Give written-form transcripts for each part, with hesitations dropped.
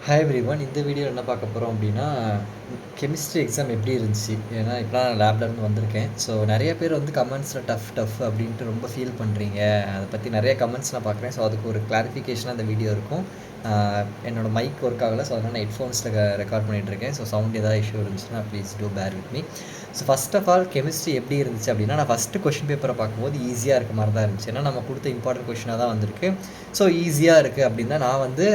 Hi everyone. இந்த வீடியோவில் என்ன பார்க்க போகிறோம் அப்படின்னா, கெமிஸ்ட்ரி எக்ஸாம் எப்படி இருந்துச்சு? ஏன்னா இப்போ நான் லேப்லேருந்து வந்திருக்கேன். ஸோ நிறைய பேர் வந்து கமெண்ட்ஸில் டஃப் டஃப் அப்படின்ட்டு ரொம்ப ஃபீல் பண்ணுறீங்க. அதை பற்றி நிறைய கமெண்ட்ஸ் நான் பார்க்குறேன். ஸோ அதுக்கு ஒரு கிளாரிஃபிகேஷனாக இந்த வீடியோ இருக்கும். என்னோடய மைக் ஒர்க் ஆகலை, ஸோ அதனால் நான் ஹெட்ஃபோன்ஸில் ரெக்கார்ட் பண்ணிகிட்ருக்கேன். ஸோ சவுண்ட் ஏதாவது இஷ்யூ இருந்துச்சுன்னா please do bear with me. So first of all chemistry எப்படி இருந்துச்சு அப்படின்னா, நான் ஃபஸ்ட்டு கொஷின் பேப்பரை பார்க்கும்போது ஈஸியாக இருக்க மாதிரி தான் இருந்துச்சு. ஏன்னா நம்ம கொடுத்த இம்பார்ட்டன்ட் கொஷினாக தான் வந்திருக்கு. ஸோ ஈஸியாக இருக்குது அப்படின்னு தான் நான் வந்து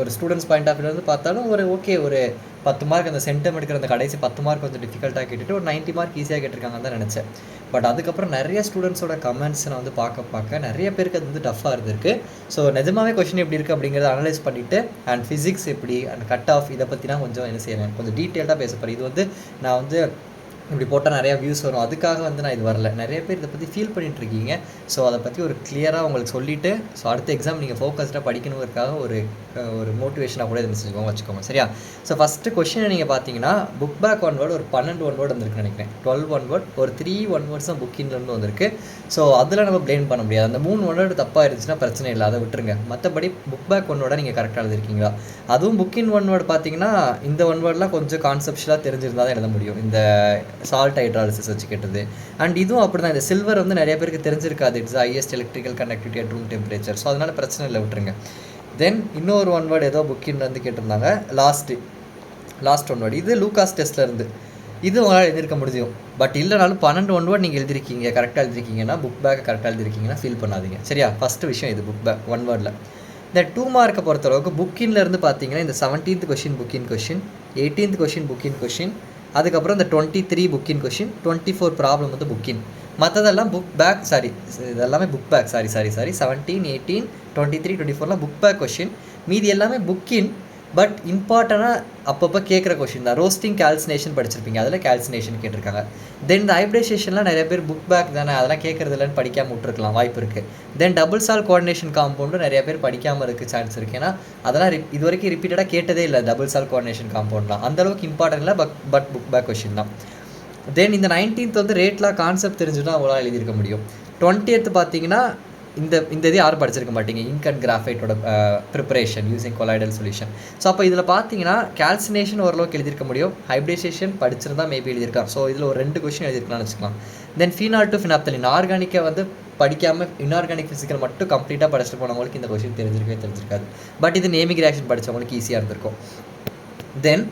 ஒரு ஸ்டூடெண்ட்ஸ் பாயிண்ட் ஆஃப் வியூலேருந்து பார்த்தாலும் ஒரு 10 மார்க் அந்த சென்டம் எடுக்கிற அந்த கடைசி 10 மார்க் கொஞ்சம் டிஃபிகல்ட்டாக கேட்டுட்டு ஒரு 90 மார்க் ஈஸியாக கேட்டிருக்காங்கன்னு தான் நினச்சேன். பட் அதுக்கப்புறம் நிறைய ஸ்டூடெண்ட்ஸோட கமெண்ட்ஸ் நான் வந்து பார்க்க நிறைய பேருக்கு அது வந்து டஃப்பாக இருந்திருக்கு. ஸோ நிஜமாவே கொஷின் எப்படி இருக்குது அப்படிங்கிறத அனலைஸ் பண்ணிவிட்டு அண்ட் ஃபிசிக்ஸ் எப்படி அண்ட் கட் ஆஃப் இதை பற்றினா கொஞ்சம் என்ன செய்கிறேன், கொஞ்சம் டீட்டெயில்டாக பேச போகிறேன். இது வந்து நான் வந்து இப்படி போட்டால் நிறையா வியூஸ் வரும், அதுக்காக வந்து நான் இது வரல. நிறைய பேர் இதை பற்றி ஃபீல் பண்ணிகிட்ருக்கீங்க. ஸோ அதை பற்றி ஒரு கிளியராக உங்களுக்கு சொல்லிவிட்டு ஸோ அடுத்த எக்ஸாம் நீங்கள் ஃபோக்கஸ்டாக படிக்கணுங்கிறதுக்காக ஒரு மோட்டிவேஷனாக கூட இது வச்சுக்கோங்க சரியா. ஸோ ஃபஸ்ட்டு கொஷினை நீங்கள் பார்த்தீங்கன்னா புக் பேக் ஒன் வேர்டு ஒரு 12 ஒன் வேர்டு வந்திருக்குன்னு நினைக்கிறேன். 12 ஒன் வேர்ட் ஒரு 3 ஒன் வேர்ட்ஸ் தான் புக்கின்லேருந்து வந்திருக்கு. ஸோ அதில் நம்ம ப்ளேம் பண்ண முடியாது. அந்த 3 ஒன் வேர்டு தப்பாக இருந்துச்சுன்னா பிரச்சனை இல்லை, அதை விட்டுருங்க. மற்றபடி புக் பேக் ஒன் வேர்டை நீங்கள் கரெக்டாக எழுதிருக்கீங்களா? அதுவும் புக்கின் ஒன் வேர்டு பார்த்தீங்கன்னா இந்த ஒன் வேர்டெலாம் கொஞ்சம் கான்செப்ஷுவலாக தெரிஞ்சிருந்தால் தான் எழுத முடியும். இந்த சால்ட் ஹைட்ராலிசிஸ் வச்சு கேட்டது. அண்ட் இதுவும் அப்படி தான். இந்த சில்வர் வந்து நிறைய பேருக்கு தெரிஞ்சிருக்காது. It's highest electrical conductivity at room temperature. So அதனால் பிரச்சனை இல்லை, விட்டுருங்க. தென் இன்னொரு ஒன் வேர்டு ஏதோ புக்கின் வந்து கேட்டிருந்தாங்க, லாஸ்ட் ஒன் வேர்டு. இது லூகாஸ் டெஸ்ட்லேருந்து இது உங்களால் எழுதியிருக்க முடியும். பட் இல்லைனாலும் 12 ஒன் வேர்டு நீங்கள் எழுதிருக்கீங்க, கரெக்டாக எழுதிருக்கீங்கன்னா புக் பேக்கை கரெக்டாக எழுதிருக்கீங்கன்னா ஃபீல் பண்ணாதீங்க சரியா. ஃபஸ்ட்டு விஷயம் இது புக் பேக் ஒன் வேர்டில். இந்த 2 மார்க்கை பொறுத்தளவுக்கு புக்கின்லேருந்து பார்த்தீங்கன்னா இந்த 17th கொஷின் புக்கின் கொஷின், 18th கொஷின் புக்கின் கொஷின், அதுக்கப்புறம் இந்த 23 புக்கின் கொஷின், 24 ப்ராப்ளம் வந்து புக்கின். மற்றதெல்லாம் புக் பேக் இதெல்லாமே புக் பேக் 17, 18, 23, 24லாம் புக் பேக் கொஷின். மீதி எல்லாமே புக்கின். பட் இம்பார்ட்டனாக அப்பப்போ கேட்குற கொஷின் தான். ரோஸ்டிங் கால்சினேஷன் படிச்சிருப்பீங்க, அதில் கால்சினேஷன் கேட்டிருக்காங்க. தென் இந்த ஹைப்ரிடைசேஷன்லாம் நிறைய பேர் புக் பேக் தானே அதெல்லாம் கேட்குறது இல்லைன்னு படிக்காமல் விட்டுருக்கலாம், வாய்ப்பு இருக்குது. தென் டபுள் சால் கோஆர்டினேஷன் காம்பவுண்டும் நிறைய பேர் படிக்காமல் இருக்குது சான்ஸ் இருக்குது. ஏன்னா அதெல்லாம் இது வரைக்கும் ரிப்பீட்டடாக கேட்டதே இல்லை. டபுள் சால் கோஆர்டினேஷன் காம்பவுண்ட்லாம் அந்தளவுக்கு இம்பார்ட்டன்ட் இல்லை, பட் புக் பேக் கொஷின் தான். தென் இந்த 19th வந்து ரேட்லாம் கான்செப்ட் தெரிஞ்சுன்னா அவ்வளோ எழுதியிருக்க முடியும். 20th பார்த்தீங்கன்னா இந்த இது யாரும் படிச்சிருக்க மாட்டீங்க, இங்க் அண்ட் கிராஃபைட்டோட preparation using colloidal solution. So அப்போ இதில் பார்த்தீங்கன்னா கால்சினேஷன் ஓரளவுக்கு எழுதியிருக்க முடியும், ஹைப்ரிடைசேஷன் படிச்சிருந்தா மேபி எழுதியிருக்கான். ஸோ இதில் ஒரு 2 கொஷின் எழுதியிருக்கலாம்னு வச்சுக்கலாம். தென் ஃபீனால் டு ஃபினாப்தலின் ஆர்கானிக்கை வந்து படிக்காமல் இன்ஆர்கானிக் ஃபிசிக்கல் மட்டும் கம்ப்ளீட்டாக படிச்சுட்டு போனவங்களுக்கு இந்த கொஷின் தெரிஞ்சிருக்காது. பட் இது நேமிங் ரியாக்ஷன் படித்தவங்களுக்கு ஈஸியாக இருந்திருக்கும். Then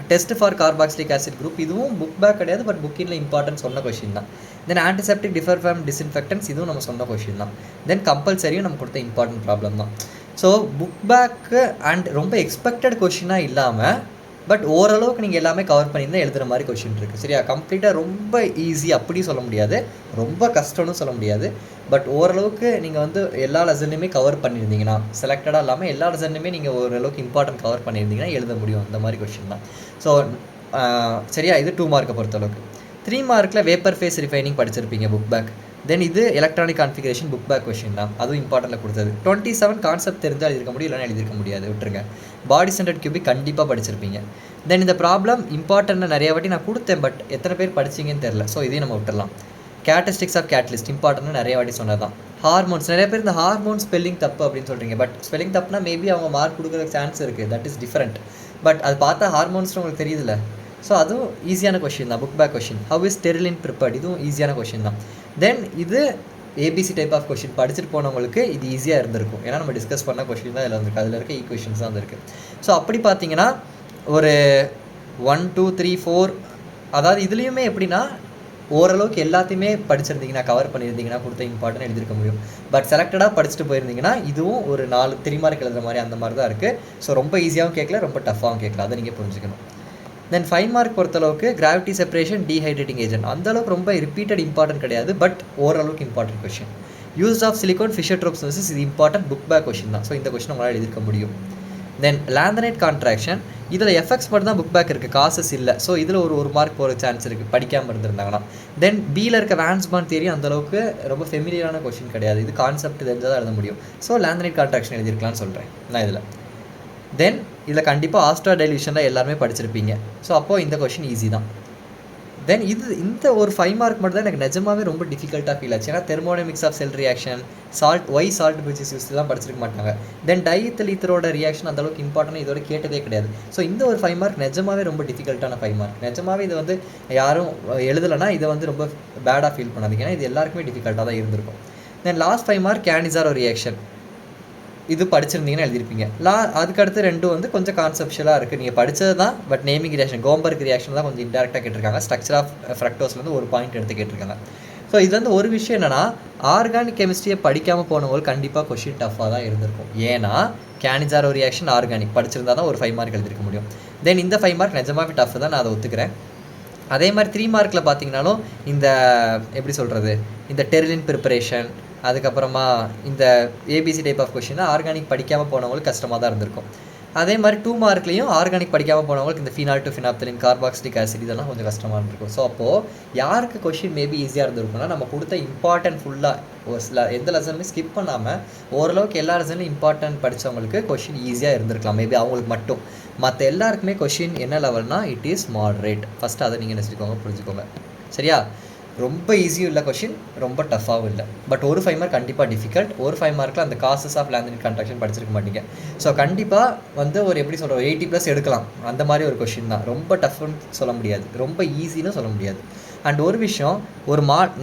test for carboxylic acid group, இதுவும் புக் பேக் கிடையாது, பட் புக்கின்ல இம்பார்ட்டன்ட் சொன்ன கொஷின் தான். தென் ஆன்டிசெப்டிக் டிஃபர்ஃபார்ம் டிஸ்இன்ஃபெக்டன்ஸ், இதுவும் நம்ம சொன்ன கொஷின் தான். தென் கம்பல்சரியும் நம்ம கொடுத்த இம்பார்ட்டன்ட் ப்ராப்ளம் தான். ஸோ புக் பேக்கு அண்ட் ரொம்ப எக்ஸ்பெக்டட் கொஷினாக இல்லாமல் பட் ஓரளவுக்கு நீங்கள் எல்லாமே கவர் பண்ணியிருந்தால் எழுதுகிற மாதிரி கொஷின் இருக்குது சரியா. கம்ப்ளீட்டாக ரொம்ப ஈஸி அப்படி சொல்ல முடியாது, ரொம்ப கஷ்டம்னு சொல்ல முடியாது. பட் ஓரளவுக்கு நீங்கள் வந்து எல்லா லெசன்லையுமே கவர் பண்ணியிருந்தீங்கன்னா, செலக்டடாக இல்லாமல் எல்லா லெசன்லையுமே நீங்கள் ஓரளவுக்கு இம்பார்ட்டன்ட் கவர் பண்ணியிருந்தீங்கன்னா எழுத முடியும், அந்த மாதிரி கொஷின் தான். ஸோ சரியா. இது 2 மார்க்கை பொறுத்தளவுக்கு. 3 மார்க்கில் வேப்பர் ஃபேஸ் ரிஃபைனிங் படிச்சிருப்பீங்க புக் பேக். தென் இது electronic configuration book back question தான், அதுவும் இம்பார்ட்டன்ட்டில் கொடுத்தது. 27 கான்செப்ட் தெரிஞ்சால் எழுதிருக்க முடியும், இல்லைனா எழுதிருக்க முடியாது, விட்டுருங்க. பாடி சென்டர்ட் கியூபிக் கண்டிப்பாக படிச்சிருப்பீங்க. தென் இந்த ப்ராப்ளம் இம்பார்ட்டன்ட் நிறைய வாட்டி நான் கொடுத்தேன், பட் எத்தனை பேர் படிச்சிங்கன்னு தெரில. ஸோ இதையும் நம்ம விட்டுடலாம். கேரக்டரிஸ்டிக்ஸ் ஆஃப் கேட்டலிஸ்ட் இம்பார்ட்டன்ட் நிறைய வாட்டி சொன்னது தான். ஹார்மோன்ஸ், நிறைய பேர் இந்த ஹார்மோன் ஸ்பெல்லிங் தப்பு அப்படின்னு சொல்கிறீங்க. பட் ஸ்பெல்லிங் தப்புனா மேபி அவங்க மார்க் கொடுக்குற சான்ஸ் இருக்குது, தட் இஸ் டிஃப்ரெண்ட். பட் அது பார்த்தா ஹார்மோன்ஸ்னு உங்களுக்கு தெரியுதுல்ல. ஸோ அதுவும் ஈஸியான கொஷின் தான், book back question. How is terylene prepared, இதுவும் ஈஸியான கொஷின் தான். தென் இது ஏபிசி டைப் ஆஃப் கொஷின் படிச்சுட்டு போனவங்களுக்கு இது ஈஸியாக இருந்திருக்கும். ஏன்னா நம்ம டிஸ்கஸ் பண்ண கொஷின் தான் இதில் வந்திருக்கு, அதில் இருக்க ஈக்குவேஷன்ஸ் தான் வந்திருக்கு. ஸோ அப்படி பார்த்தீங்கன்னா ஒரு 1, 2, 3, 4, அதாவது இதுலேயுமே எப்படின்னா ஓரளவுக்கு எல்லாத்தையுமே படிச்சிருந்தீங்கன்னா கவர் பண்ணியிருந்தீங்கன்னா கொடுத்த இம்பார்ட்டன்ட் எழுதிருக்க முடியும். பட் செலக்டடாக படிச்சுட்டு போயிருந்தீங்கன்னா இதுவும் ஒரு 4 3 மார்க் எழுதுற மாதிரி அந்த மாதிரி தான் இருக்குது. ஸோ ரொம்ப ஈஸியாகவும் கேட்கல, ரொம்ப டஃப்பாகவும் கேட்கல, அதை நீங்கள் புரிஞ்சுக்கணும். தென் 5 மார்க் பொறுத்தளவுக்கு கிராவிட்டி செப்பரேஷன் டீஹைட்ரேட்டிங் ஏஜென்ட் அந்தளவுக்கு ரொம்ப ரிப்பீட்டட் இம்பார்ட்டன்ட் கிடையாது, பட் ஓரளவுக்கு important question. Use of silicon Fischer Tropsch synthesis, இது இம்பார்ட்டன்ட் புக் பேக் கொஷின் தான். ஸோ இந்த கொஷின் உங்களால் எழுதிருக்க முடியும். தென் லாந்தனைட் கான்ட்ராக்ஷன், இதில் எஃபெக்ட்ஸ் மட்டும் தான் புக் பேக் இருக்குது, காசஸ் இல்லை. ஸோ இதில் ஒரு மார்க் போகிற சான்ஸ் இருக்குது படிக்காமல் இருந்திருந்தாங்கன்னா. தென் பியில் இருக்க வேன்ஸ்பான் தியரி அந்தளவுக்கு ரொம்ப ஃபெமிலியரான கொஷின் கிடையாது, இது கான்செப்ட் தெரிஞ்சால் தான் எழுத முடியும். ஸோ லாந்தனைட் கான்ட்ராக்ஷன் எழுதிருக்கலாம்னு சொல்கிறேன் நான் இதில். தென் இதில் கண்டிப்பாக ஆஸ்ட்ரா டைல்யூஷனில் எல்லாருமே படிச்சிருப்பீங்க. ஸோ அப்போது இந்த கொஷின் ஈஸி தான். தென் இந்த ஒரு 5 மார்க் மட்டும் தான் எனக்கு நிஜமாவே ரொம்ப டிஃபிகல்ட்டாக ஃபீல் ஆச்சு. ஏன்னா thermodynamics of cell reaction, salt bridges யூஸ்லாம் படிச்சிருக்க மாட்டாங்க. தென் டைஈத்தல் ஈத்தரோட ரியாக்ஷன் அந்த அளவுக்கு இம்பார்ட்டன்ட் இதோட கேட்டதே கிடையாது. ஸோ இந்த ஒரு 5 மார்க் நிஜமாவே ரொம்ப டிஃபிகல்ட்டான 5 மார்க். நிஜமாவே இது வந்து யாரும் எழுதலைன்னா இதை வந்து ரொம்ப பேடாக ஃபீல் பண்ணாதீங்க. ஏன்னா இது எல்லாருக்குமே டிஃபிகல்ட்டாக தான் இருந்திருக்கும். Then last 5 mark Cannizzaro reaction, இது படிச்சிருந்தீங்கன்னா எழுதிருப்பீங்க. அதுக்கடுத்து 2 வந்து கொஞ்சம் கான்செப்ஷுவலாக இருக்குது. நீங்கள் படித்தது தான், பட் நேமிங் ரியாக்ஷன், கோம்பர்க் ரியாக்ஷன் தான் கொஞ்சம் இன்டெரக்டாக கேட்டிருக்காங்க. ஸ்ட்ரக்சர் ஆஃப் ஃப்ரக்டோஸ்லேருந்து ஒரு பாயிண்ட் எடுத்து கேட்டிருக்காங்க. ஸோ இது வந்து ஒரு விஷயம் என்னென்னா, ஆர்கானிக் கெமிஸ்ட்ரியை படிக்காமல் போனவங்களுக்கு கண்டிப்பாக கொஷின் டஃப்பாக தான் இருந்திருக்கும். ஏன்னா கேனிசாரோ ரியாக்ஷன் ஆர்கானிக் படிச்சிருந்தா தான் ஒரு 5 மார்க் எழுதிருக்க முடியும். தென் இந்த 5 மார்க் நிஜமாவே டஃப் தான், நான் அதை ஒத்துக்கிறேன். அதே மாதிரி 3 மார்க்கில் பார்த்தீங்கன்னாலும் இந்த எப்படி சொல்கிறது, இந்த டெரிலின் ப்ரிப்பரேஷன், அதுக்கப்புறமா இந்த ABC type of question organic படிக்காமல் போனவங்களுக்கு கஷ்டமாக தான் இருந்திருக்கும். அதே மாதிரி 2 மார்க்லேயும் ஆர்கானிக் படிக்காமல் போனவங்களுக்கு இந்த phenol to phenolphthalein, carboxylic acid இதெல்லாம் கொஞ்சம் கஷ்டமாக இருந்திருக்கும். ஸோ அப்போது யாருக்கு கொஷின் மேபி ஈஸியாக இருந்திருக்கும்னா, நம்ம கொடுத்த இம்பார்ட்டன்ட் ஃபுல்லாக ஒரு சில எந்த லெசனுமே ஸ்கிப் பண்ணாமல் ஓரளவுக்கு எல்லா லெசன்லையும் இம்பார்ட்டன்ட் படித்தவங்களுக்கு கொஷின் ஈஸியாக இருந்திருக்கலாம் மேபி அவங்களுக்கு மட்டும். மற்ற எல்லாருக்குமே கொஷின் என்ன லெவல்னா இட் இஸ் மாடரேட். ஃபஸ்ட்டு அதை நீங்கள் நினச்சிக்கோங்க, புரிஞ்சுக்கோங்க. சரியா? ரொம்ப ஈஸியும் இல்லை கொஷின், ரொம்ப டஃப்பாகவும் இல்லை. பட் ஒரு 5 மார்க் கண்டிப்பாக டிஃபிகல்ட். ஒரு 5 மார்க்கில் அந்த காசஸ் ஆஃப் லேந்தனிக் கன்ட்ராக்ஷன் படிச்சிருக்க மாட்டீங்க. ஸோ கண்டிப்பாக வந்து ஒரு எப்படி சொல்கிறோம் 80+ எடுக்கலாம். அந்த மாதிரி ஒரு கொஷின் தான். ரொம்ப டஃப்னு சொல்ல முடியாது, ரொம்ப ஈஸின்னு சொல்ல முடியாது. அண்ட் ஒரு விஷயம்,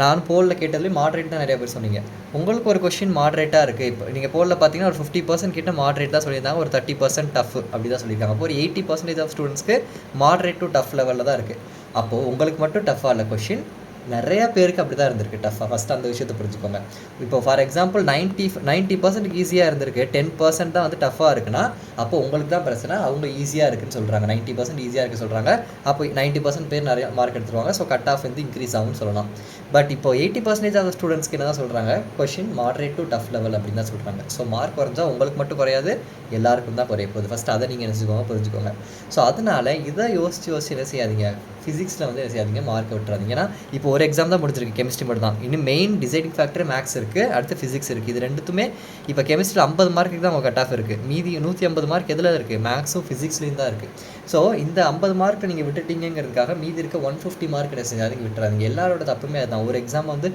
நான் போலில் கேட்டதுலேயும் மாடரேட் தான் நிறைய பேர் சொன்னீங்க. உங்களுக்கு ஒரு கொஷின் மாடரேட்டாக இருக்குது. இப்போ நீங்கள் போலில் பார்த்தீங்கன்னா ஒரு 50% கிட்ட மாடரேட் தான் சொல்லியிருந்தாங்க, ஒரு 30% டஃப் அப்படி தான் சொல்லியிருக்காங்க. அப்போ ஒரு 80% ஆஃப் ஸ்டூடெண்ட்ஸ்க்கு மாடரேட் டு டஃப் லெவலில் தான் இருக்குது. அப்போது உங்களுக்கு மட்டும் டஃப்பாக இல்லை கொஷின், நிறையா பேருக்கு அப்படி தான் இருந்திருக்கு டஃப்பாக. ஃபஸ்ட்டு அந்த விஷயத்தை புரிஞ்சுக்கோங்க. இப்போ ஃபார் எக்ஸாம்பிள் 90% ஈஸியாக இருந்திருக்கு, 10% தான் வந்து டஃப்பாக இருக்குன்னா அப்போ உங்களுக்கு தான் பிரச்சனை. அவங்க ஈஸியாக இருக்குன்னு சொல்கிறாங்க, 90% ஈஸியாக இருக்குது சொல்கிறாங்க. அப்போ 90% பேர் நிறைய மார்க் எடுத்துருவாங்க. ஸோ கட் ஆஃப் வந்து இன்க்ரீஸ் ஆகும்னு சொல்லலாம். பட் இப்போ 80% ஆஃப் ஸ்டூடெண்ட்ஸ்க்கு என்ன தான் சொல்கிறாங்க, question moderate to tough level அப்படின்னு தான் சொல்கிறாங்க. ஸோ மார்க் குறைஞ்சா உங்களுக்கு மட்டும் குறையாது, எல்லாருக்கும் தான் குறைய போகுது. ஃபஸ்ட்டு அதை நீங்கள் நினச்சிக்கோங்க, புரிஞ்சுக்கோங்க. ஸோ அதனால் இதை யோசிச்சு என்ன செய்யாதீங்க, ஃபிசிக்ஸில் வந்து என்ன செய்யாதீங்க, மார்க் விட்டுறாதீங்க. ஏன்னா இப்போ ஒரு எக்ஸாம் தான் முடிஞ்சிருக்கு, கெமிஸ்ட்ரி மட்டும் தான். இன்னும் மெயின் டிசைடிங் ஃபேக்டர் மேக்ஸ் இருக்குது, அடுத்து ஃபிசிக்ஸ் இருக்குது. இது ரெண்டுத்துமே இப்போ கெமிஸ்ட்ரியில் 50 மார்க்குக்கு தான் உங்கள் கட் ஆஃப் இருக்குது. மீதி 150 மார்க் எதில் இருக்குது, மேக்ஸும் ஃபிசிக்ஸ்லேயும் தான் இருக்குது. ஸோ இந்த 50 மார்க்கை நீங்கள் விட்டுட்டீங்கிறதுக்காக மீதி இருக்க 150 மார்க் என்ன செஞ்சாதீங்க, விட்டுறாதீங்க. எல்லாரோட தப்புமே அதுதான். ஒரு எக்ஸாம் வந்து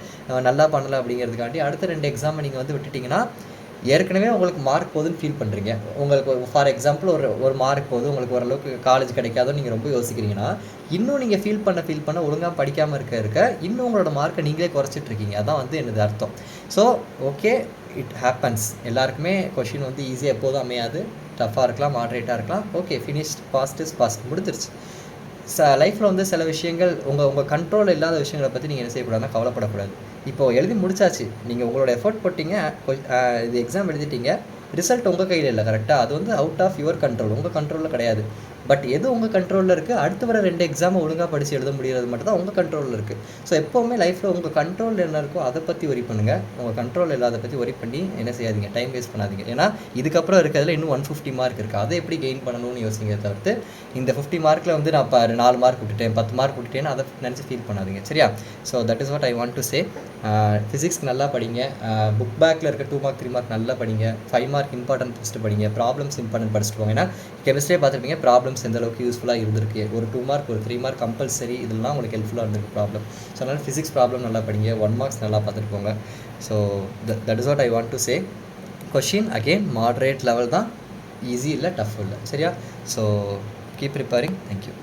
நல்லா பண்ணலை அப்படிங்கிறதுக்காண்டி அடுத்த 2 எக்ஸாமை நீங்கள் வந்து விட்டுட்டிங்கன்னா ஏற்கனவே உங்களுக்கு மார்க் போகுதுன்னு ஃபீல் பண்ணுறீங்க. உங்களுக்கு ஃபார் எக்ஸாம்பிள் ஒரு மார்க் போகுது, உங்களுக்கு ஓரளவுக்கு காலேஜ் கிடைக்காதோ நீங்கள் ரொம்ப யோசிக்கிறீங்கன்னா, இன்னும் நீங்கள் ஃபீல் பண்ண ஒழுங்காக படிக்காமல் இருக்க இன்னும் உங்களோட மார்க்கை நீங்களே குறைச்சிட்ருக்கீங்க. அதான் வந்து என்னது அர்த்தம். So okay, it happens. எல்லாருக்குமே கொஷின் வந்து ஈஸியாக எப்போதும் அமையாது. டஃப்பாக இருக்கலாம், மாடரேட்டாக இருக்கலாம். Okay, finished, past is past, முடிஞ்சிருச்சு. லைஃப்பில் வந்து சில விஷயங்கள் உங்கள் கண்ட்ரோலில் இல்லாத விஷயங்களை பற்றி நீங்கள் என்ன செய்யக்கூடாதுன்னா கவலைப்படக்கூடாது. இப்போது எழுதி முடிச்சாச்சு, நீங்கள் உங்களோட எஃபர்ட் போட்டிங்க, இது எக்ஸாம் எழுதிட்டீங்க, ரிசல்ட் உங்கள் கையில் இல்லை, கரெக்டாக? அது வந்து அவுட் ஆஃப் யுவர் கண்ட்ரோல், உங்கள் கண்ட்ரோலில் கிடையாது. பட் எது உங்கள் கண்ட்ரோலில் இருக்குது, அடுத்து வர 2 எக்ஸாமை ஒழுங்காக படித்து எழுத முடியாது மட்டும் தான் உங்கள் கண்ட்ரோலில் இருக்குது. ஸோ எப்போவுமே லைஃப்பில் உங்கள் கண்ட்ரோலில் என்ன இருக்கோ அதை பற்றி ஒரி பண்ணுங்கள். உங்கள் கண்ட்ரோல் இல்லாத பற்றி ஒரி பண்ணி என்ன செய்யாதீங்க, டைம் வேஸ்ட் பண்ணாதீங்க. ஏன்னா இதுக்கப்புறம் இருக்கிறதுல இன்னும் 150 மார்க் இருக்குது, அதை எப்படி கெயின் பண்ணணும்னு யோசிங்க தவிர்த்து இந்த 50 மார்க்கில் வந்து நான் இப்போ 4 மார்க் விட்டுட்டேன், 10 மார்க் விட்டுட்டேன்னு அதை நினச்சி ஃபீல் பண்ணாதீங்க. சரியா? So that is what I want to say. ஃபிசிக்ஸ்க்கு நல்லா படிங்க, புக் பேக்கில் இருக்க 2 மார்க் 3 மார்க் நல்லா படிங்க, 5 மார்க் இம்பார்ட்டன்ட் ஃபஸ்ட்டு படிங்க, ப்ராப்ளம்ஸ் இம்பார்ட்டன்ட் படிச்சுட்டு போங்க. ஏன்னா கெமிஸ்ட்ரியே பார்த்துருப்பீங்க, ப்ராப்ளம்ஸ் எந்த அளவுக்கு யூஸ்ஃபுல்லாக இருந்திருக்கு. ஒரு 2 மார்க் ஒரு 3 மார்க் கம்பல்சரி, இதெல்லாம் உங்களுக்கு ஹெல்ப்ஃபுல்லாக இருந்திருக்கு ப்ராப்ளம். ஸோ அதனால் ஃபிசிக்ஸ் ப்ராப்ளம் நல்லா படிங்க, 1 மார்க்ஸ் நல்லா பார்த்துட்டு போங்க. So that is what I want to say. Question again moderate level தான், ஈஸி இல்லை, டஃப் இல்லை. சரியா? So keep preparing. தேங்க்யூ.